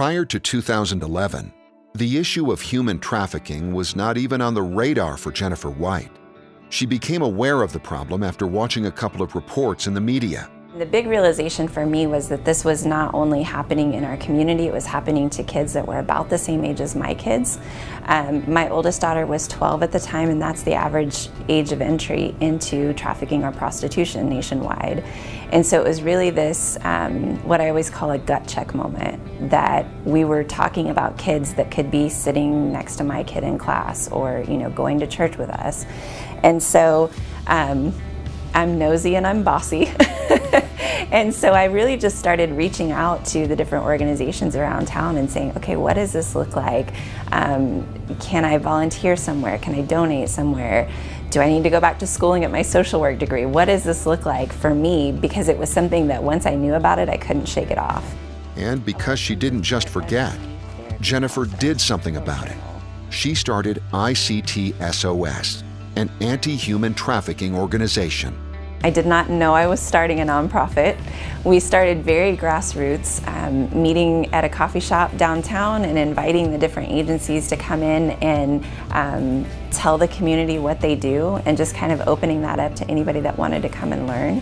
Prior to 2011, the issue of human trafficking was not even on the radar for Jennifer White. She became aware of the problem after watching a couple of reports in the media. The big realization for me was that this was not only happening in our community, it was happening to kids that were about the same age as my kids. My oldest daughter was 12 at the time, and that's the average age of entry into trafficking or prostitution nationwide. And so it was really this, what I always call a gut check moment, that we were talking about kids that could be sitting next to my kid in class or, going to church with us. And so I'm nosy and I'm bossy. And so I really just started reaching out to the different organizations around town and saying, okay, what does this look like? Can I volunteer somewhere? Can I donate somewhere? Do I need to go back to school and get my social work degree? What does this look like for me? Because it was something that once I knew about it, I couldn't shake it off. And because she didn't just forget, Jennifer did something about it. She started ICT SOS, an anti-human trafficking organization. I did not know I was starting a nonprofit. We started very grassroots, meeting at a coffee shop downtown and inviting the different agencies to come in and tell the community what they do, and just kind of opening that up to anybody that wanted to come and learn.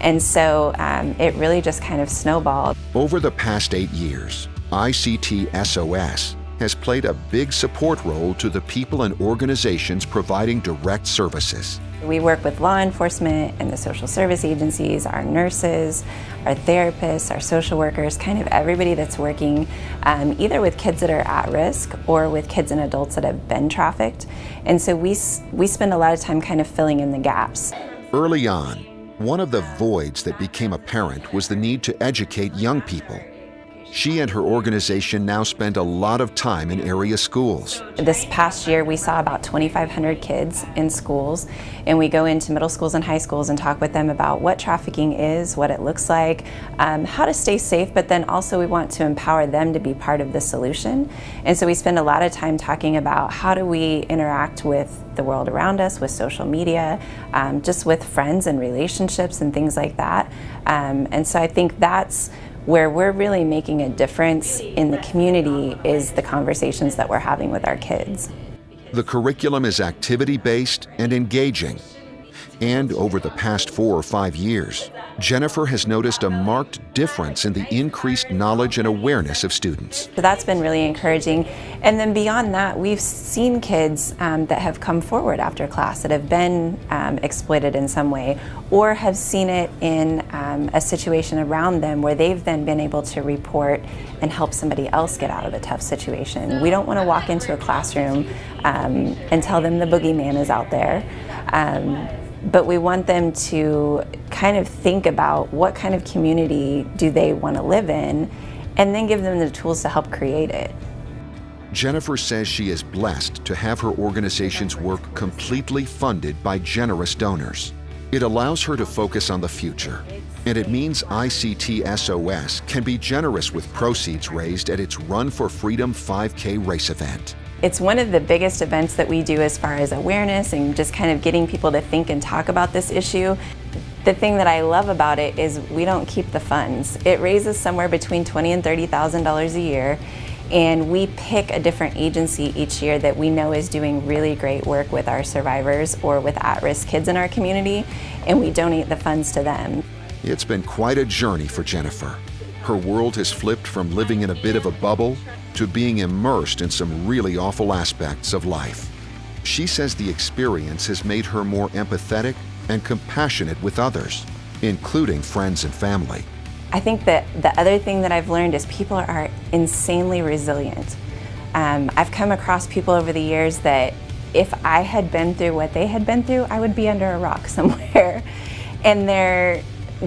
And so it really just kind of snowballed. Over the past 8 years, ICT SOS has played a big support role to the people and organizations providing direct services. We work with law enforcement and the social service agencies, our nurses, our therapists, our social workers, kind of everybody that's working either with kids that are at risk or with kids and adults that have been trafficked. And so we spend a lot of time kind of filling in the gaps. Early on, one of the voids that became apparent was the need to educate young people. She and her organization now spend a lot of time in area schools. This past year, we saw about 2,500 kids in schools, and we go into middle schools and high schools and talk with them about what trafficking is, what it looks like, how to stay safe, but then also we want to empower them to be part of the solution. And so we spend a lot of time talking about how do we interact with the world around us, with social media, just with friends and relationships and things like that. And so I think that's where we're really making a difference in the community, is the conversations that we're having with our kids. The curriculum is activity-based and engaging. And over the past 4 or 5 years, Jennifer has noticed a marked difference in the increased knowledge and awareness of students. So that's been really encouraging. And then beyond that, we've seen kids that have come forward after class that have been exploited in some way, or have seen it in a situation around them where they've then been able to report and help somebody else get out of a tough situation. We don't want to walk into a classroom and tell them the boogeyman is out there. But we want them to kind of think about what kind of community do they want to live in, and then give them the tools to help create it. Jennifer says she is blessed to have her organization's work completely funded by generous donors. It allows her to focus on the future, and it means ICT SOS can be generous with proceeds raised at its Run for Freedom 5K race event. It's one of the biggest events that we do as far as awareness and just kind of getting people to think and talk about this issue. The thing that I love about it is we don't keep the funds. It raises somewhere between $20,000 and $30,000 a year, and we pick a different agency each year that we know is doing really great work with our survivors or with at-risk kids in our community, and we donate the funds to them. It's been quite a journey for Jennifer. Her world has flipped from living in a bit of a bubble to being immersed in some really awful aspects of life. She says the experience has made her more empathetic and compassionate with others, including friends and family. I think that the other thing that I've learned is people are insanely resilient. I've come across people over the years that if I had been through what they had been through, I would be under a rock somewhere. And they're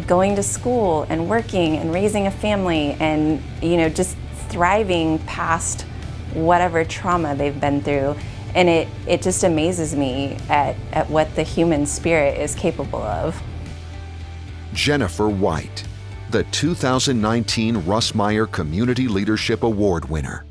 going to school and working and raising a family and, just thriving past whatever trauma they've been through. And it just amazes me at what the human spirit is capable of. Jennifer White, the 2019 Russ Meyer Community Leadership Award winner.